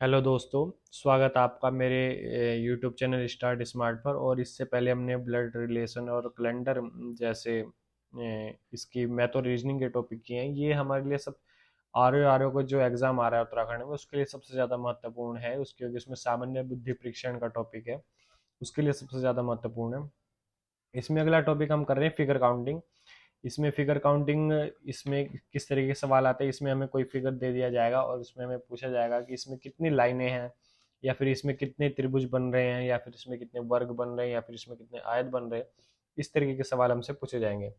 Hello दोस्तों। स्वागत है आपका मेरे यूट्यूब चैनल स्टार्ट स्मार्ट पर। और इससे पहले हमने ब्लड रिलेशन और कैलेंडर जैसे इसकी मैथ और रीजनिंग के टॉपिक किए हैं। ये हमारे लिए सब आर ओ को जो एग्ज़ाम आ रहा है उत्तराखंड में उसके लिए सबसे ज़्यादा महत्वपूर्ण है। उसके क्योंकि उसमें सामान्य बुद्धि परीक्षण का टॉपिक है, उसके लिए सबसे ज़्यादा महत्वपूर्ण है। इसमें अगला टॉपिक हम कर रहे हैं फिगर काउंटिंग। इसमें फिगर काउंटिंग, इसमें किस तरीके के सवाल आते हैं। इसमें हमें कोई फिगर दे दिया जाएगा और उसमें हमें पूछा जाएगा कि इसमें कितनी लाइनें हैं, या फिर इसमें कितने त्रिभुज बन रहे हैं, या फिर इसमें कितने वर्ग बन रहे हैं, या फिर इसमें कितने आयत बन रहे हैं। इस तरीके के सवाल हमसे पूछे जाएंगे।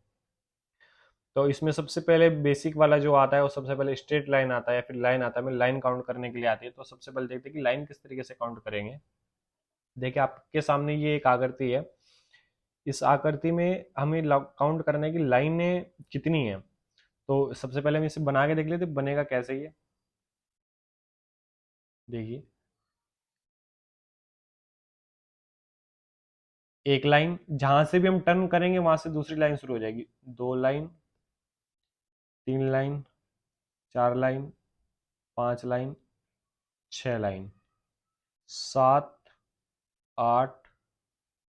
तो इसमें सबसे पहले बेसिक वाला जो आता है वो सबसे पहले स्ट्रेट लाइन आता है या फिर लाइन आता है। हमें लाइन काउंट करने के लिए आती है। तो सबसे पहले देखते हैं कि लाइन किस तरीके से काउंट करेंगे। देखिए आपके सामने ये एक आकृति है। इस आकृति में हमें काउंट करना है कि लाइनें कितनी है। तो सबसे पहले हम इसे बना के देख लेते बनेगा कैसे ये। देखिए एक लाइन जहां से भी हम टर्न करेंगे वहां से दूसरी लाइन शुरू हो जाएगी। दो लाइन, तीन लाइन, चार लाइन, पांच लाइन, छह लाइन, सात, आठ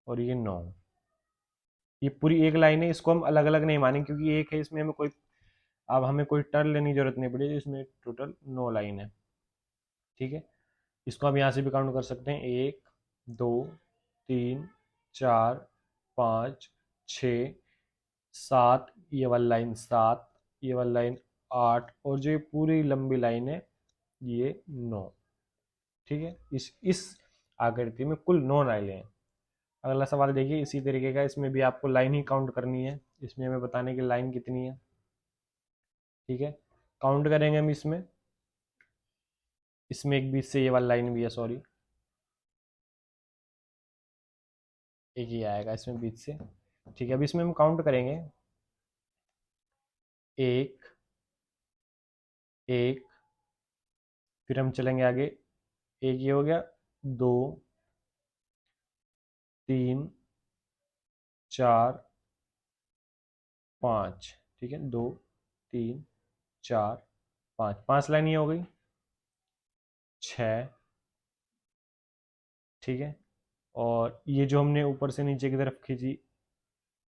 और ये नौ। ये पूरी एक लाइन है। इसको हम अलग अलग नहीं मानेंगे क्योंकि एक है, इसमें हमें कोई अब हमें कोई टर्न लेने की जरूरत नहीं पड़ी। इसमें टोटल नौ लाइन है। ठीक है, इसको हम यहाँ से भी काउंट कर सकते हैं। एक, दो, तीन, चार, पाँच, छ, सात, ये वाली लाइन सात, ये वाली लाइन आठ, और जो ये पूरी लंबी लाइन है ये नौ। ठीक है, इस आकृति में कुल नौ लाइनें हैं। अगला सवाल देखिए इसी तरीके का। इसमें भी आपको लाइन ही काउंट करनी है। इसमें हमें बताने की लाइन कितनी है। ठीक है, काउंट करेंगे हम इसमें। इसमें एक बीच से ये वाली लाइन भी है, सॉरी, एक ही आएगा इसमें बीच से। ठीक है, अब इसमें हम काउंट करेंगे। एक, एक, फिर हम चलेंगे आगे। एक ये हो गया, दो, तीन, चार, पाँच। ठीक है, दो, तीन, चार, पाँच, पांच लाइन ये हो गई। छ, ठीक है, और ये जो हमने ऊपर से नीचे की तरफ खींची,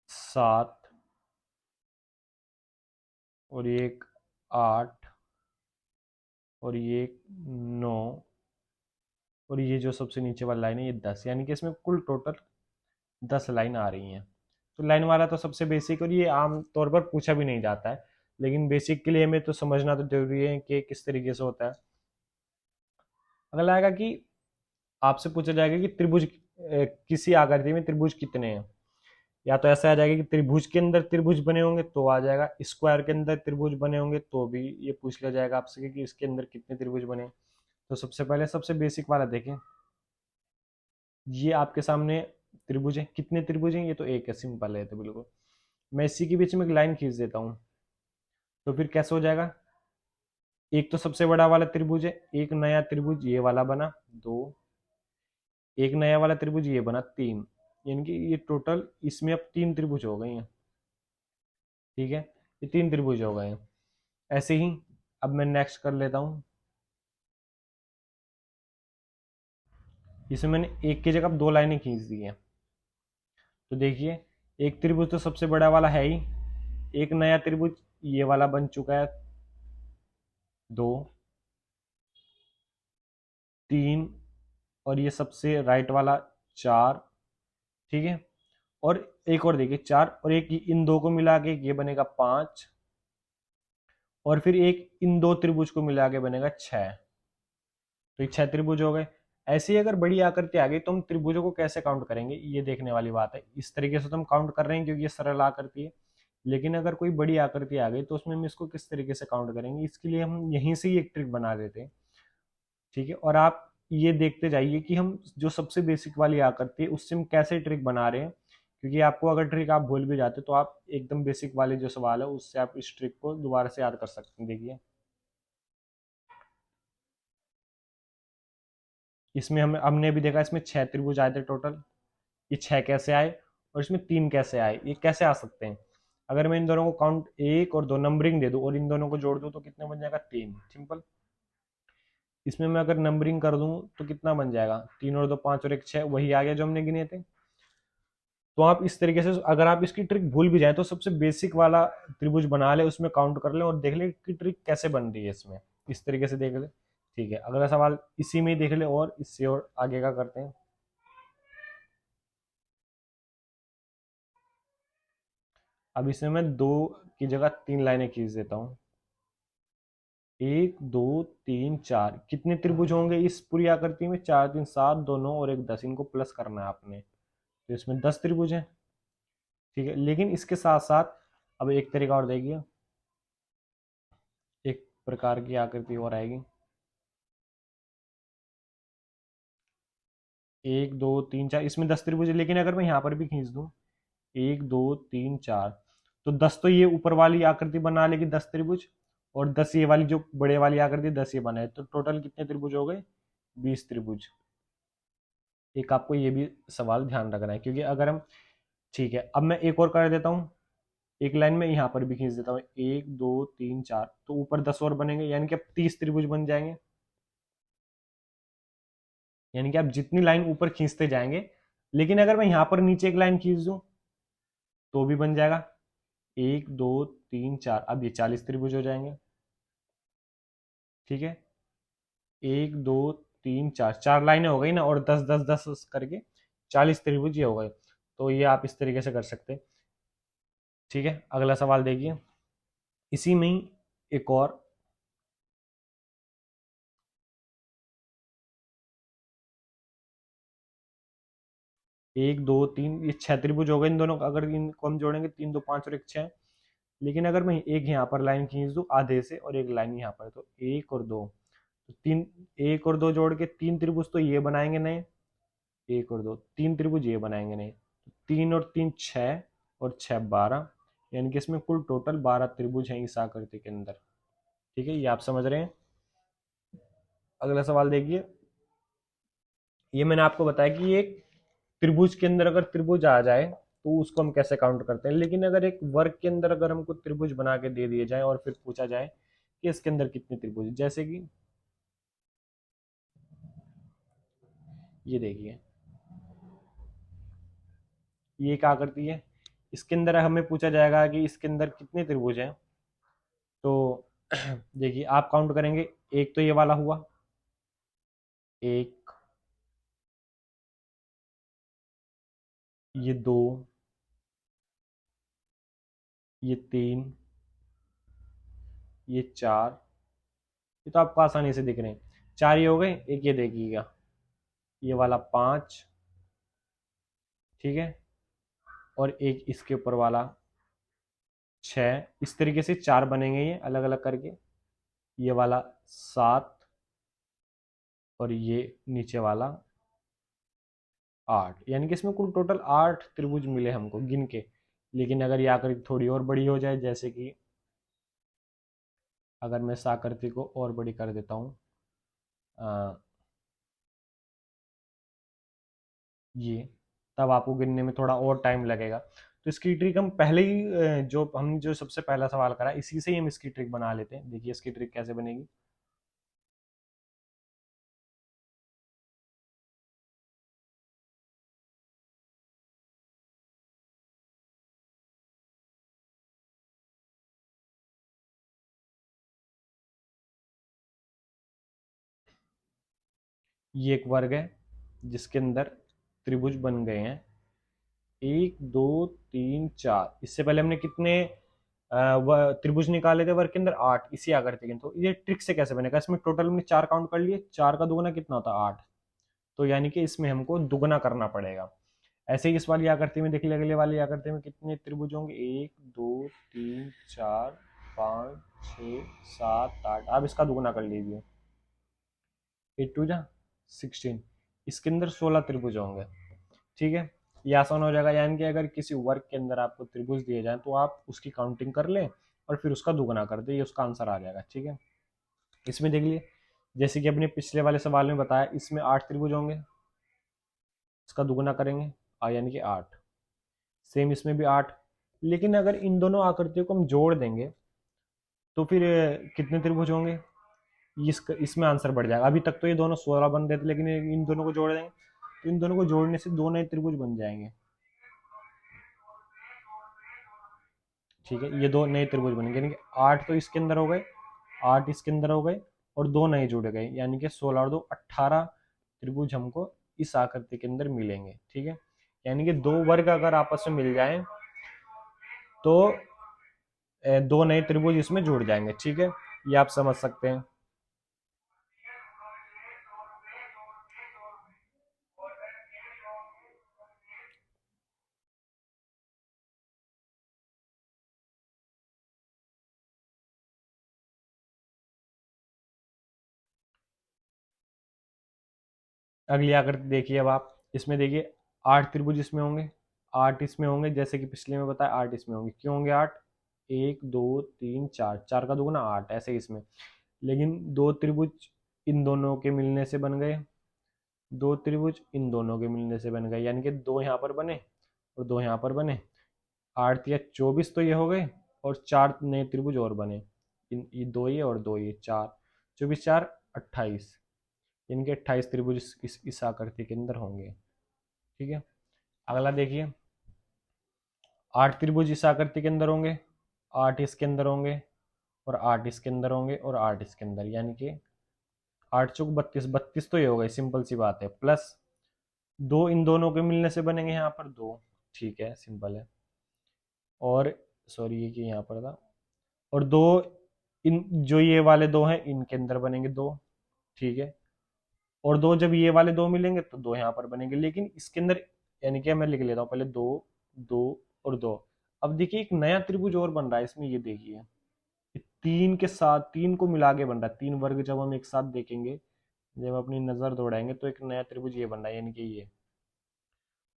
सात, और ये एक आठ, और ये एक नौ, और ये जो सबसे नीचे वाली लाइन है ये दस। यानी कि इसमें कुल टोटल 10 लाइन आ रही हैं। तो लाइन वाला तो सबसे बेसिक, और ये आम तौर पर पूछा भी नहीं जाता है, लेकिन बेसिक के लिए हमें तो समझना तो जरूरी है कि किस तरीके से होता है। अगला आएगा कि आपसे पूछा जाएगा कि त्रिभुज, किसी आकृति में त्रिभुज कितने हैं। या तो ऐसा आ जाएगा कि त्रिभुज के अंदर त्रिभुज बने होंगे तो आ जाएगा, स्क्वायर के अंदर त्रिभुज बने होंगे तो भी ये पूछ लिया जाएगा आपसे कि इसके अंदर कितने त्रिभुज बने। तो सबसे पहले सबसे बेसिक वाला देखें। ये आपके सामने त्रिभुज है। कितने त्रिभुज हैं? ये तो एक है, सिंपल है। तो बिल्कुल मैं इसी के बीच में एक लाइन खींच देता हूँ। तो फिर कैसे हो जाएगा? एक तो सबसे बड़ा वाला त्रिभुज है, एक नया त्रिभुज ये वाला बना दो, एक नया वाला त्रिभुज ये बना तीन। यानी कि ये टोटल इसमें अब तीन त्रिभुज हो गए हैं। ठीक है, ये तीन त्रिभुज हो गए हैं। ऐसे ही अब मैं नेक्स्ट कर लेता हूँ। इसमें मैंने एक की जगह दो लाइनें खींच दी हैं। तो देखिए एक त्रिभुज तो सबसे बड़ा वाला है ही, एक नया त्रिभुज ये वाला बन चुका है दो, तीन, और ये सबसे राइट वाला चार। ठीक है, और एक और देखिए चार, और एक इन दो को मिला के ये बनेगा पांच, और फिर एक इन दो त्रिभुज को मिला के बनेगा छह। तो ये छह त्रिभुज हो गए। ऐसे ही अगर बड़ी आकृति आ गई तो हम त्रिभुजों को कैसे काउंट करेंगे, ये देखने वाली बात है। इस तरीके से तो हम काउंट कर रहे हैं क्योंकि ये सरल आकृति है, लेकिन अगर कोई बड़ी आकृति आ गई तो उसमें हम इसको किस तरीके से काउंट करेंगे, इसके लिए हम यहीं से ही एक ट्रिक बना देते हैं। ठीक है, और आप ये देखते जाइए कि हम जो सबसे बेसिक वाली आकृति है उससे हम कैसे ट्रिक बना रहे हैं। क्योंकि आपको अगर ट्रिक आप भूल भी जाते तो आप एकदम बेसिक वाले जो सवाल है उससे आप इस ट्रिक को दोबारा से याद कर सकते हैं। देखिए इसमें हमने भी देखा, इसमें छह त्रिभुज आए थे टोटल। ये छह कैसे आए और इसमें तीन कैसे आए, ये कैसे आ सकते हैं? अगर मैं इन दोनों को काउंट एक और दो नंबरिंग दे दूं और इन दोनों को जोड़ दूं तो कितने बन जाएगा? तीन। सिंपल। इसमें मैं अगर नंबरिंग कर दूं तो कितना बन जाएगा, 3 और 2 5 और 1 6, वही आ गया जो हमने गिने थे। तो आप इस तरीके से अगर आप इसकी ट्रिक भूल भी जाए तो सबसे बेसिक वाला त्रिभुज बना ले, उसमें काउंट कर ले और देख ले कि ट्रिक कैसे बन रही है इसमें, इस तरीके से देख ले। ठीक है, अगला सवाल इसी में ही देख ले और इससे और आगे का करते हैं। अब इसमें मैं 2 की जगह 3 लाइनें खींच देता हूँ। 1 2 3 4, कितने त्रिभुज होंगे इस पूरी आकृति में, 4 3 7 2 9 और 1 10, इनको प्लस करना है आपने। तो इसमें 10 त्रिभुज हैं। ठीक है, लेकिन इसके साथ साथ अब एक तरीका और देखिए, एक प्रकार की आकृति और आएगी। 1 2 3 4, इसमें 10 त्रिभुज है, लेकिन अगर मैं यहाँ पर भी खींच दूँ 1 2 3 4, तो 10 तो ये ऊपर वाली आकृति बना लेगी 10 त्रिभुज, और 10 ये वाली जो बड़े वाली आकृति 10 ये बनाए, तो टोटल कितने त्रिभुज हो गए, 20 त्रिभुज। एक आपको ये भी सवाल ध्यान रखना है, क्योंकि अगर हम, ठीक है, अब मैं एक और कर देता हूँ, एक लाइन में यहाँ पर भी खींच देता हूँ, 1 2 3 4, तो ऊपर 10 और बनेंगे, यानी कि अब 30 त्रिभुज बन जाएंगे। यानी कि आप जितनी लाइन ऊपर खींचते जाएंगे, लेकिन अगर मैं यहाँ पर नीचे एक लाइन खींच दूं तो भी बन जाएगा, 1 2 3 4, अब ये 40 त्रिभुज हो जाएंगे। ठीक है, 1 2 3 4, 4 लाइनें हो गई ना, और 10 10 10 करके 40 त्रिभुज ये हो गए। तो ये आप इस तरीके से कर सकते हैं। ठीक है, अगला सवाल देखिए, इसी में ही एक और, 1 2 3, ये 6 त्रिभुज हो गए इन दोनों का, अगर इनको हम जोड़ेंगे 3 2 5 और 1 6। लेकिन अगर मैं एक यहाँ पर लाइन खींच दूं आधे से और एक लाइन यहाँ पर, तो 1 और 2, तो 3, 1 और 2 जोड़ के 3 त्रिभुज तो ये बनाएंगे नए, 1 और 2 3 त्रिभुज ये बनाएंगे नए, तो 3 और 3 6 और 6 12, यानी कि इसमें कुल टोटल 12 त्रिभुज हैं इस आकृति के अंदर। ठीक है, ये आप समझ रहे हैं। अगला सवाल देखिए, ये मैंने आपको बताया कि एक त्रिभुज के अंदर अगर त्रिभुज आ जाए तो उसको हम कैसे काउंट करते हैं, लेकिन अगर एक वर्ग के अंदर अगर हमको त्रिभुज बना के दे दिए जाए और फिर पूछा जाए कि इसके अंदर कितने त्रिभुज, जैसे कि ये देखिए, ये एक आकृति है, इसके अंदर हमें पूछा जाएगा कि इसके अंदर कितने त्रिभुज हैं। तो देखिए आप काउंट करेंगे, एक तो ये वाला हुआ, एक, ये दो, ये तीन, ये चार, ये तो आपको आसानी से दिख रहे हैं, चार ये हो गए, एक ये देखिएगा, ये वाला पांच। ठीक है, और एक इसके ऊपर वाला 6, इस तरीके से 4 बनेंगे ये अलग अलग करके, ये वाला 7, और ये नीचे वाला 8, यानी कि इसमें कुल टोटल 8 त्रिभुज मिले हमको गिन के। लेकिन अगर ये आकृति थोड़ी और बड़ी हो जाए, जैसे कि अगर मैं इस आकृति को और बड़ी कर देता हूँ, ये, तब आपको गिनने में थोड़ा और टाइम लगेगा। तो इसकी ट्रिक हम पहले ही जो हमने जो सबसे पहला सवाल करा इसी से ही हम इसकी ट्रिक बना लेते हैं। देखिए इसकी ट्रिक कैसे बनेगी। ये एक वर्ग है जिसके अंदर त्रिभुज बन गए हैं 1 2 3 4। इससे पहले हमने कितने त्रिभुज निकाले थे वर्ग के अंदर, 8, इसी आकृति के। तो ये ट्रिक से कैसे बनेगा, इसमें टोटल हमने 4 काउंट कर लिए, 4 का दुगना कितना होता है 8, तो यानी कि इसमें हमको दुगना करना पड़ेगा। ऐसे ही इस वाली आकृति में देख लिया, अगले वाली आकृति में कितने त्रिभुज होंगे, 1 2 3 4 5 6 7 8, आप इसका दुगना कर लीजिए, 8 2 जा 16, इसके अंदर 16 त्रिभुज होंगे। ठीक है, ये आसान हो जाएगा, यानी कि अगर किसी वर्ग के अंदर आपको त्रिभुज दिए जाए तो आप उसकी काउंटिंग कर लें और फिर उसका दुगना कर दें, ये उसका आंसर आ जाएगा। ठीक है, इसमें देख लिए, जैसे कि अपने पिछले वाले सवाल में बताया, इसमें 8 त्रिभुज होंगे, इसका दुगना करेंगे यानी कि 8, सेम इसमें भी 8। लेकिन अगर इन दोनों आकृतियों को हम जोड़ देंगे तो फिर कितने त्रिभुज होंगे, इसमें आंसर बढ़ जाएगा। अभी तक तो ये दोनों 16 बन रहे थे, लेकिन इन दोनों को जोड़ देंगे तो इन दोनों को जोड़ने से दो नए त्रिभुज बन जाएंगे। ठीक है, ये दो नए त्रिभुज बनेंगे, यानी कि 8 तो इसके अंदर हो गए, 8 इसके अंदर हो गए और दो नए जुड़ गए, यानी कि 16 और 2 18 त्रिभुज हमको इस आकृति के अंदर मिलेंगे। ठीक है, यानी कि दो वर्ग अगर आपस में मिल जाएं तो दो नए त्रिभुज इसमें जुड़ जाएंगे। ठीक है, ये आप समझ सकते हैं। अगली आकृति देखिए, अब आप इसमें देखिए 8 त्रिभुज इसमें होंगे, 8 इसमें होंगे, जैसे कि पिछले में बताया 8 इसमें होंगे। क्यों होंगे 8? 1 2 3 4, 4 का दुगुना 8, ऐसे इसमें। लेकिन दो त्रिभुज इन दोनों के मिलने से बन गए, दो त्रिभुज इन दोनों के मिलने से बन गए, यानी कि दो यहाँ पर बने और दो यहाँ पर बने। 8 या 24 तो ये हो गए और चार नए त्रिभुज और बने, ये दो ये और दो ये, चार, 24 4 28, इनके 28 त्रिभुज इस आकृति के अंदर होंगे। ठीक है, अगला देखिए, 8 त्रिभुज इस आकृति के अंदर होंगे, 8 इसके अंदर होंगे और 8 इसके अंदर होंगे और 8 इसके अंदर, यानी कि 8 चौक 32, 32 तो ये हो गए, सिंपल सी बात है। प्लस दो इन दोनों के मिलने से बनेंगे यहाँ पर दो। ठीक है, सिंपल है। और सॉरी, ये कि यहाँ पर था, और दो इन जो ये वाले दो हैं इनके अंदर बनेंगे दो। ठीक है, और दो जब ये वाले दो मिलेंगे तो दो यहाँ पर बनेंगे, लेकिन इसके अंदर, यानी कि मैं लिख लेता हूँ पहले, दो दो और दो। अब देखिए एक नया त्रिभुज और बन रहा है इसमें, ये देखिए, ये तीन के साथ, तीन को मिला के बन रहा है, तीन वर्ग जब हम एक साथ देखेंगे, जब अपनी नजर दौड़ाएंगे तो एक नया त्रिभुज ये बन रहा है, यानी कि ये।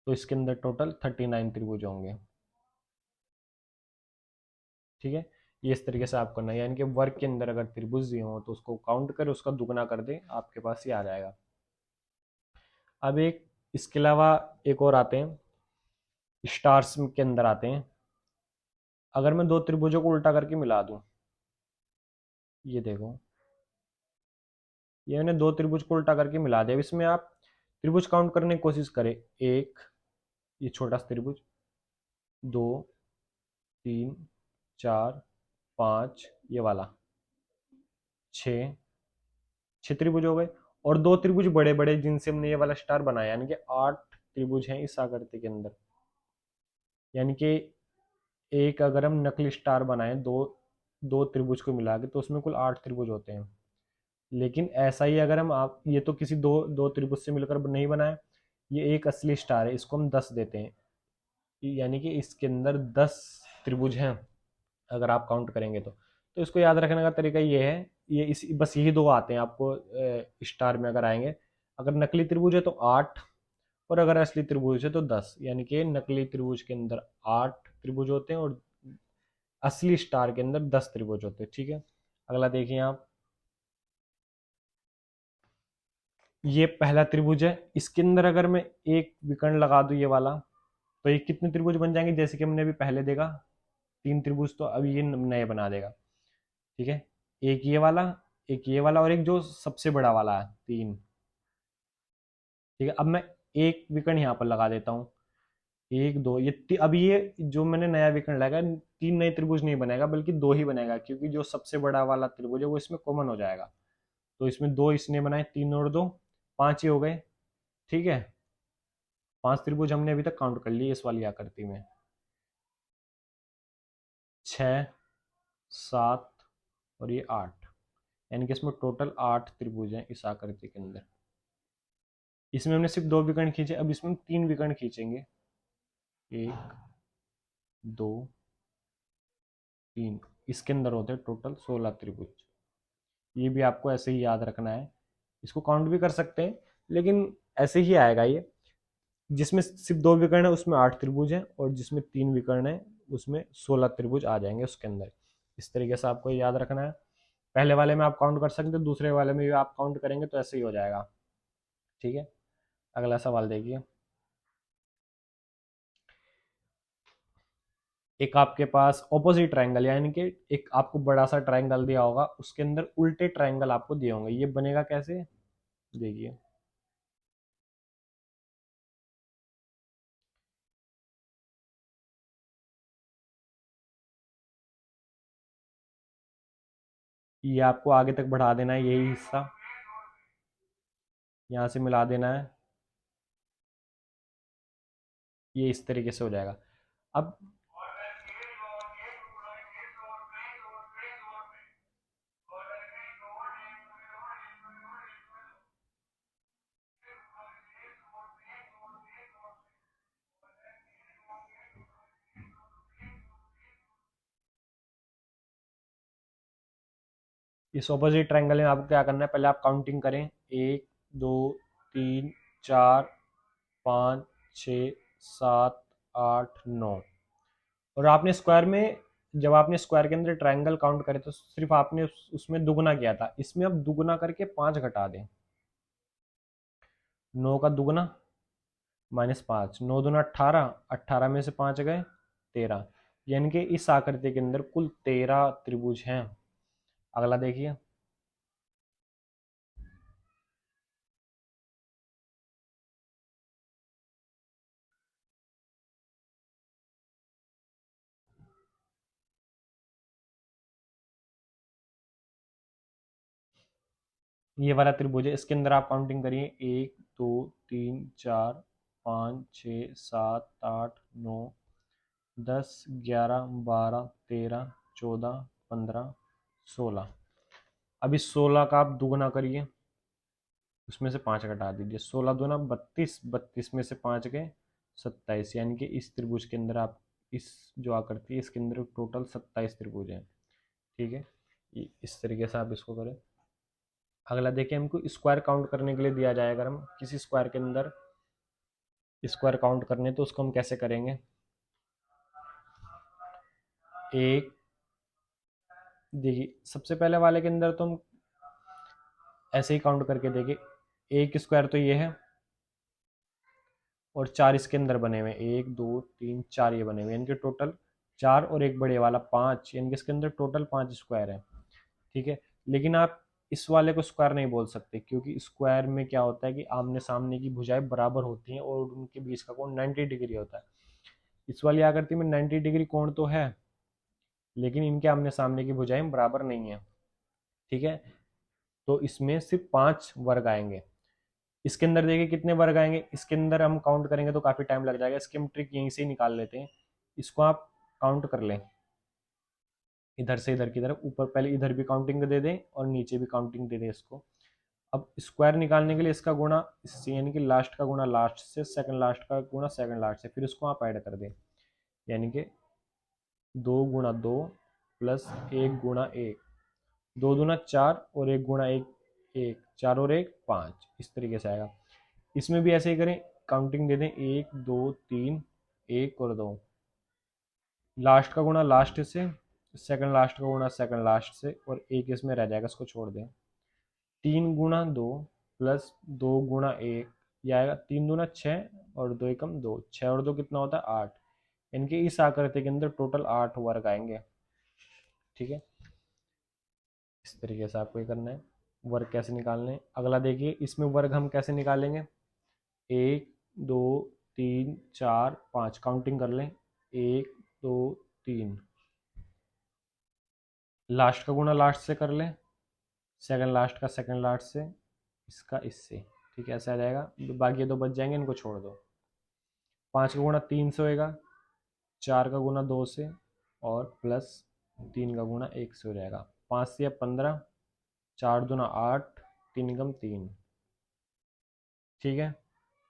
तो इसके अंदर टोटल 39 त्रिभुज होंगे। ठीक है, ये इस तरीके से आप करना है, यानी कि वर्ग के अंदर अगर त्रिभुज दिए हो तो उसको काउंट कर उसका दुगना कर दे, आपके पास ये आ जाएगा। अब एक इसके अलावा एक और आते हैं, स्टार्स के अंदर आते हैं। अगर मैं दो त्रिभुजों को उल्टा करके मिला दूं, ये देखो, ये मैंने दो त्रिभुज को उल्टा करके मिला दिया। अब इसमें आप त्रिभुज काउंट करने की कोशिश करें, एक ये छोटा सा त्रिभुज, दो, तीन, चार, पांच, ये वाला, छ, छह त्रिभुज हो गए। और दो त्रिभुज बड़े बड़े जिनसे हमने ये वाला स्टार बनाया, यानी कि 8 त्रिभुज हैं इस आकृति के अंदर। यानी कि एक अगर हम नकली स्टार बनाएं दो दो त्रिभुज को मिला के, तो उसमें कुल 8 त्रिभुज होते हैं। लेकिन ऐसा ही अगर हम, आप ये तो किसी दो दो त्रिभुज से मिलकर नहीं बनाए, ये एक असली स्टार है, इसको हम 10 देते हैं, यानी कि इसके अंदर 10 त्रिभुज हैं अगर आप काउंट करेंगे तो इसको याद रखने का तरीका ये है, ये इस बस यही दो आते हैं आपको स्टार में अगर आएंगे। अगर नकली त्रिभुज है तो 8 और अगर असली त्रिभुज है तो 10, यानी कि नकली त्रिभुज के अंदर 8 त्रिभुज होते हैं और असली स्टार के अंदर 10 त्रिभुज होते हैं। ठीक है, अगला देखिए आप, ये पहला त्रिभुज है, इसके अंदर अगर मैं एक विकर्ण लगा दूं ये वाला, तो ये कितने त्रिभुज बन जाएंगे? जैसे कि हमने अभी पहले देखा 3 त्रिभुज, तो अभी ये नए बना देगा। ठीक है, एक ये वाला, एक ये वाला और एक जो सबसे बड़ा वाला है, 3। ठीक है, अब मैं एक विकर्ण यहाँ पर लगा देता हूँ, एक दो, अब ये जो मैंने नया विकर्ण लगाया, 3 नए त्रिभुज नहीं बनेगा बल्कि दो ही बनेगा, क्योंकि जो सबसे बड़ा वाला त्रिभुज है वो इसमें कॉमन हो जाएगा। तो इसमें दो इसने बनाए, 3 और 2 5 ही हो गए। ठीक है, 5 त्रिभुज हमने अभी तक काउंट कर लिए इस वाली आकृति में, 6 7 और ये 8, यानी कि इसमें टोटल 8 त्रिभुज हैं इस आकृति के अंदर। इसमें हमने सिर्फ दो विकर्ण खींचे, अब इसमें 3 विकर्ण खींचेंगे, 1 2 3, इसके अंदर होते हैं टोटल 16 त्रिभुज। ये भी आपको ऐसे ही याद रखना है, इसको काउंट भी कर सकते हैं लेकिन ऐसे ही आएगा ये। जिसमें सिर्फ दो विकर्ण है उसमें 8 त्रिभुज है और जिसमें 3 विकर्ण है उसमें 16 त्रिभुज आ जाएंगे उसके अंदर। इस तरीके से आपको याद रखना है। पहले वाले में आप काउंट कर सकते हैं, दूसरे वाले में भी आप काउंट करेंगे तो ऐसे ही हो जाएगा। ठीक है, अगला सवाल देखिए, एक आपके पास ऑपोजिट ट्रायंगल, यानी कि एक आपको बड़ा सा ट्रायंगल दिया होगा, उसके अंदर उल्टे ट्रायंगल आपको दिए होंगे। ये बनेगा कैसे, देखिए। ये आपको आगे तक बढ़ा देना है, यही हिस्सा यहाँ से मिला देना है, ये इस तरीके से हो जाएगा। अब इस ऑपोजिट ट्रायंगल में आपको क्या करना है, पहले आप काउंटिंग करें, 1 2 3 4 5 6 7 8 9। और आपने स्क्वायर में, जब आपने स्क्वायर के अंदर ट्रायंगल काउंट करे तो सिर्फ आपने उसमें दुगना किया था, इसमें अब दुगना करके 5 घटा दें। 9 का दुगना -5, 9 दूना 18, 18 में से 5 गए 13, यानी कि इस आकृति के अंदर कुल 13 त्रिभुज हैं। अगला देखिए, ये वाला त्रिभुज है, इसके अंदर आप काउंटिंग करिए, 1 2 3 4 5 6 7 8 9 10 11 12 13 14 15 16। अब इस 16 का आप दुगना करिए, उसमें से 5 घटा दीजिए, 16 दूना 32, 32 में से 5 गए 27, यानी कि इस त्रिभुज के अंदर आप, इस जो आकृति है इसके अंदर टोटल 27 त्रिभुज हैं। ठीक है, इस तरीके से आप इसको करें। अगला देखिए, हमको स्क्वायर काउंट करने के लिए दिया जाए, अगर हम किसी स्क्वायर के अंदर स्क्वायर काउंट करने तो उसको हम कैसे करेंगे, एक, देखिए सबसे पहले वाले के अंदर तो हम ऐसे ही काउंट करके देखिए, एक स्क्वायर तो ये है और 4 इसके अंदर बने हुए हैं, 1 2 3 4 ये बने हुए हैं, यानी कि टोटल 4 और एक बड़े वाला 5, यानी कि इसके अंदर टोटल 5 स्क्वायर है। ठीक है, लेकिन आप इस वाले को स्क्वायर नहीं बोल सकते, क्योंकि स्क्वायर में क्या होता है कि आमने सामने की भुजाएं बराबर होती हैं और उनके बीच का कोण 90 डिग्री होता है। इस वाली आकृति में 90 डिग्री कोण तो है, लेकिन इनके आमने सामने की भुजाएं बराबर नहीं है। ठीक है, तो इसमें सिर्फ 5 वर्ग आएंगे। इसके अंदर देखिए कितने वर्ग आएंगे, इसके अंदर हम काउंट करेंगे तो काफी टाइम लग जाएगा, इसकी हम ट्रिक यहीं से ही निकाल लेते हैं। इसको आप काउंट कर लें, इधर से इधर की तरफ, ऊपर पहले इधर भी काउंटिंग दे दें और नीचे भी काउंटिंग दे दें इसको। अब स्क्वायर निकालने के लिए इसका गुणा इससे, यानी कि लास्ट का गुणा लास्ट से, सेकंड लास्ट का गुणा सेकंड लास्ट से, फिर उसको आप ऐड कर दें, यानी कि 2 × 2 प्लस 1 × 1, 2 दूना 4 और 1 × 1 1, 4 और 1 5, इस तरीके से आएगा। इसमें भी ऐसे ही करें, काउंटिंग दे दें, 1 2 3, 1 और 2, लास्ट का गुणा लास्ट से, सेकंड लास्ट का गुणा सेकंड लास्ट से, और एक इसमें रह जाएगा, इसको छोड़ दें। 3 × 2 प्लस 2 × 1, यह आएगा 3 दूना 6 और 2 एकम 2, 6 और 2 कितना होता है 8, इनके इस आकृति के अंदर टोटल 8 वर्ग आएंगे। ठीक है, इस तरीके से आपको ये करना है, वर्ग कैसे निकालने हैं। अगला देखिए, इसमें वर्ग हम कैसे निकालेंगे, 1 2 3 4 5, काउंटिंग कर लें, 1 2 3, लास्ट का गुणा लास्ट से कर लें, सेकंड लास्ट का सेकंड लास्ट से, इसका इससे। ठीक है, ऐसे आ जाएगा, बाकी दो बच जाएंगे, इनको छोड़ दो। 5 का गुणा 3 से होएगा, 4 का गुणा 2 से, और प्लस 3 का गुणा 1 से हो जाएगा। 5 से 15, 4 दूना 8, 3 एकम 3। ठीक है,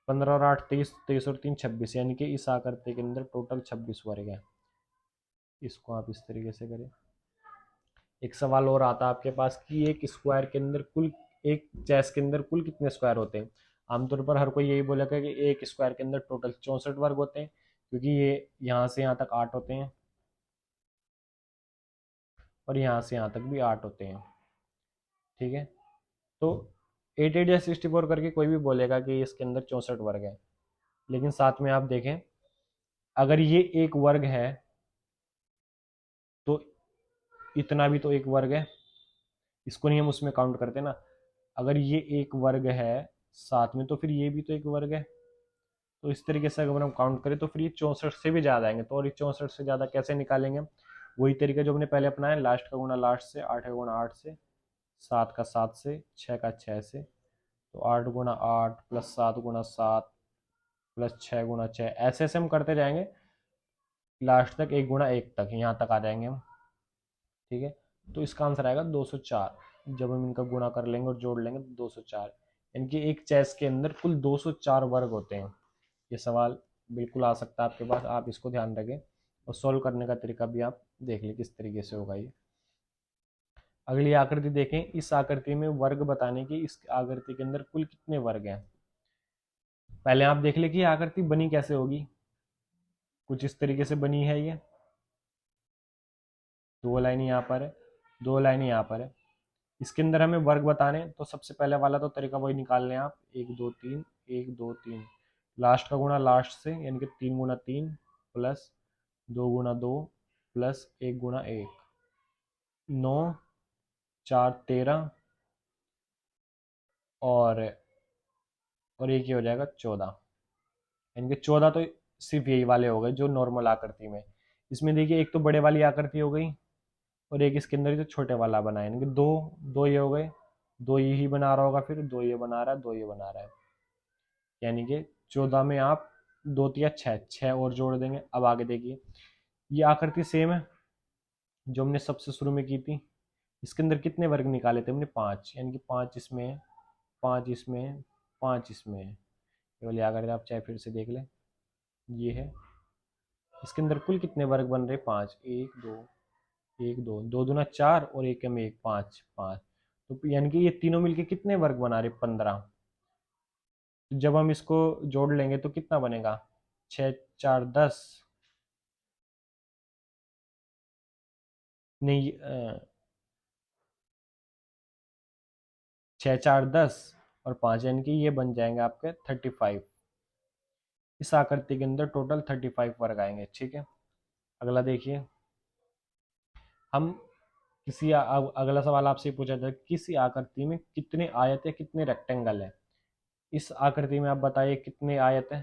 15 और 8 23, 23 और 3 26, यानी कि इस आकृति के अंदर टोटल 26 वर्ग है। इसको आप इस तरीके से करें। एक सवाल और आता है आपके पास कि एक स्क्वायर के अंदर कुल, एक चेस के अंदर कुल कितने स्क्वायर होते हैं। आमतौर पर हर कोई यही बोलेगा कि एक स्क्वायर के अंदर टोटल 64 वर्ग होते हैं, क्योंकि ये यहाँ से यहाँ तक 8 होते हैं और यहाँ से यहाँ तक भी 8 होते हैं। ठीक है, तो 88 या 64 करके कोई भी बोलेगा कि इसके अंदर 64 वर्ग है, लेकिन साथ में आप देखें, अगर ये एक वर्ग है इतना भी तो एक वर्ग है, इसको नहीं हम उसमें काउंट करते ना। अगर ये एक वर्ग है साथ में, तो फिर ये भी तो एक वर्ग है। तो इस तरीके से अगर हम काउंट करें तो फिर ये 64 से भी ज़्यादा आएंगे। तो और ये 64 से ज़्यादा कैसे निकालेंगे हम? वही तरीका जो हमने पहले अपनाया, लास्ट का गुणा लास्ट से, 8 का गुणा 8 से, 7 का 7 से, 6 का 6 से। तो 8 गुणा 8 प्लस 7 गुणा 7 प्लस 6 गुणा 6, ऐसे ऐसे हम करते जाएंगे लास्ट तक, 1 गुणा 1 तक, यहाँ तक आ जाएंगे हम। ठीक है, तो इसका आंसर आएगा 204। जब हम इनका गुणा कर लेंगे और जोड़ लेंगे तो 204, यानी कि एक चेस के अंदर कुल 204 वर्ग होते हैं। ये सवाल बिल्कुल आ सकता है आपके पास, आप इसको ध्यान रखें। और सॉल्व करने का तरीका भी आप देख लें किस तरीके से होगा ये। अगली आकृति देखें। इस आकृति में वर्ग बताने की, इस आकृति के अंदर कुल कितने वर्ग हैं। पहले आप देख ले कि आकृति बनी कैसे होगी। कुछ इस तरीके से बनी है ये, दो लाइन यहाँ पर है, दो लाइन यहाँ पर है। इसके अंदर हमें वर्ग बताने, तो सबसे पहले वाला तो तरीका वही निकाल लें आप, 1 2 3, 1 2 3, लास्ट का गुणा लास्ट से, यानी कि 3 गुणा 3 प्लस 2 गुणा 2 प्लस 1 गुणा 1, 9 4 13, और एक ही हो जाएगा 14। यानी कि 14 तो सिर्फ यही वाले हो गए जो नॉर्मल आकृति में। इसमें देखिए एक तो बड़े वाली आकृति हो गई, और एक इसके अंदर जो छोटे वाला बना है, यानी कि दो दो ये हो गए, दो ये ही बना रहा होगा, फिर दो ये बना रहा है, दो ये बना रहा है। यानी कि 14 में आप दो तिया छः, छः और जोड़ देंगे। अब आगे देखिए, ये आकृति सेम है जो हमने सबसे शुरू में की थी। इसके अंदर कितने वर्ग निकाले थे हमने? 5, यानी कि 5 इसमें है, 5 इसमें है, 5 इसमें है। केवल आकर आप चाहे फिर से देख लें, ये है। इसके अंदर कुल कितने वर्ग बन रहे? 5, 1 2, 1 2, 2 दूना 4 और एक में 1, 5 5। तो यानी कि ये तीनों मिलके कितने वर्ग बना रहे? 15। तो जब हम इसको जोड़ लेंगे तो कितना बनेगा? 6 4 10, नहीं 6 4 10 और 5, यानी कि ये बन जाएंगे आपके 35। इस आकृति के अंदर टोटल 35 वर्ग आएंगे। ठीक है, अगला देखिए। हम अगला सवाल आपसे पूछा था, किसी आकृति में कितने आयत है, कितने रेक्टेंगल है। इस आकृति में आप बताइए कितने आयत है।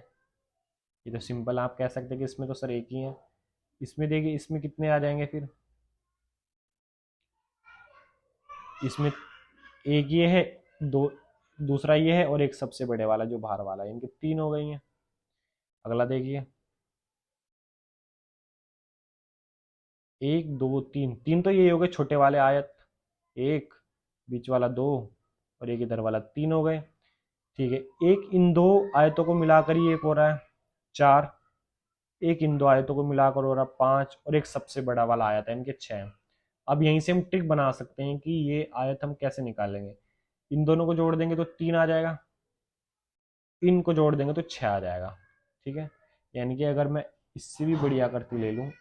ये तो सिंपल आप कह सकते हैं कि इसमें तो सर एक ही है। इसमें देखिए, इसमें कितने आ जाएंगे फिर? इसमें एक ये है, दो दूसरा ये है, और एक सबसे बड़े वाला जो बाहर वाला है, इनके 3 हो गई हैं। अगला देखिए, 1 2 3, 3 तो ये हो गए छोटे वाले आयत, एक बीच वाला 2 और एक इधर वाला 3 हो गए। ठीक है, एक इन दो आयतों को मिलाकर ही एक हो रहा है 4, एक इन दो आयतों को मिलाकर हो रहा है 5, और एक सबसे बड़ा वाला आयत है इनके 6। अब यहीं से हम ट्रिक बना सकते हैं कि ये आयत हम कैसे निकालेंगे। इन दोनों को जोड़ देंगे तो 3 आ जाएगा, इनको जोड़ देंगे तो 6 आ जाएगा। ठीक है, यानी कि अगर मैं इससे भी बड़ी आकृति ले लूँ,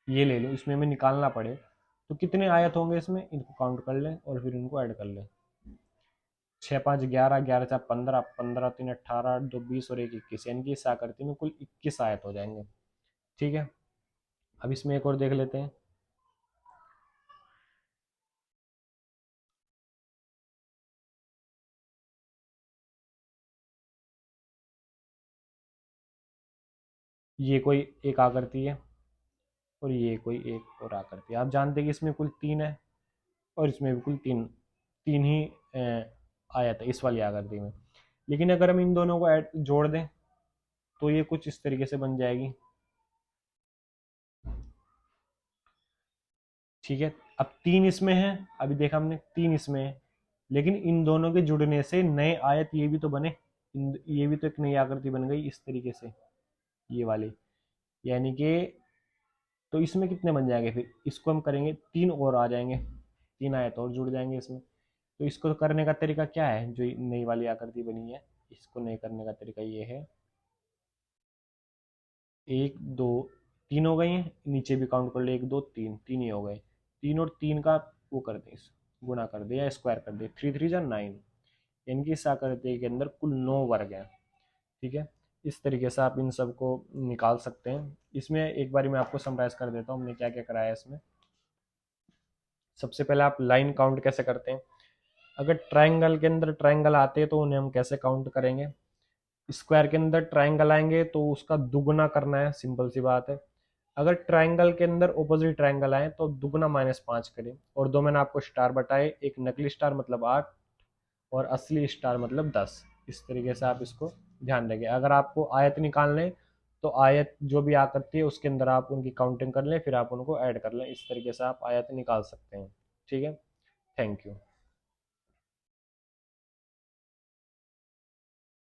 ये ले लूँ, इसमें हमें निकालना पड़े तो कितने आयत होंगे इसमें, इनको काउंट कर लें और फिर इनको ऐड कर लें। 6 5 11, 11 4 15, 15 3 18, 8 2 20 और 1 21, यानी कि इस आकृति में कुल 21 आयत हो जाएंगे। ठीक है, अब इसमें एक और देख लेते हैं। ये कोई एक आकृति है और ये कोई एक और आकृति है। आप जानते हैं कि इसमें कुल 3 है और इसमें भी कुल 3 3 ही आयत है इस वाली आकृति में। लेकिन अगर हम इन दोनों को जोड़ दें तो ये कुछ इस तरीके से बन जाएगी। ठीक है, अब 3 इसमें है, अभी देखा हमने 3 इसमें है, लेकिन इन दोनों के जुड़ने से नए आयत ये भी तो बने। ये भी तो एक नई आकृति बन गई इस तरीके से, ये वाली। यानी कि तो इसमें कितने बन जाएंगे फिर? इसको हम करेंगे 3 और आ जाएंगे, 3 आयत और जुड़ जाएंगे इसमें। तो इसको करने का तरीका क्या है? जो नई वाली आकृति बनी है, इसको नए करने का तरीका ये है, 1 2 3 हो गई हैं, नीचे भी काउंट कर ले, 1 2 3, 3 ही हो गए। 3 और 3 का वो कर दे, गुणा कर दे या स्क्वायर कर दे, 3 3 जा 9, यानी कि इस आकृति के अंदर कुल 9 वर्ग हैं। ठीक है, इस तरीके से आप इन सब को निकाल सकते हैं। इसमें एक बारी मैं आपको समराइज कर देता हूँ हमने क्या क्या कराया है इसमें। सबसे पहले आप लाइन काउंट कैसे करते हैं, अगर ट्राइंगल के अंदर ट्राइंगल आते हैं तो उन्हें हम कैसे काउंट करेंगे। स्क्वायर के अंदर ट्राइंगल आएंगे तो उसका दुगना करना है, सिंपल सी बात है। अगर ट्राइंगल के अंदर ऑपोजिट ट्राइंगल आए तो दुगना -5 करें। और दो मैंने आपको स्टार बताए, एक नकली स्टार मतलब 8 और असली स्टार मतलब 10। इस तरीके से आप इसको ध्यान रखें। अगर आपको आयत निकालने तो आयत जो भी आकृति है उसके अंदर आप उनकी काउंटिंग कर लें, फिर आप उनको ऐड कर लें। इस तरीके से आप आयत निकाल सकते हैं। ठीक है, थैंक यू।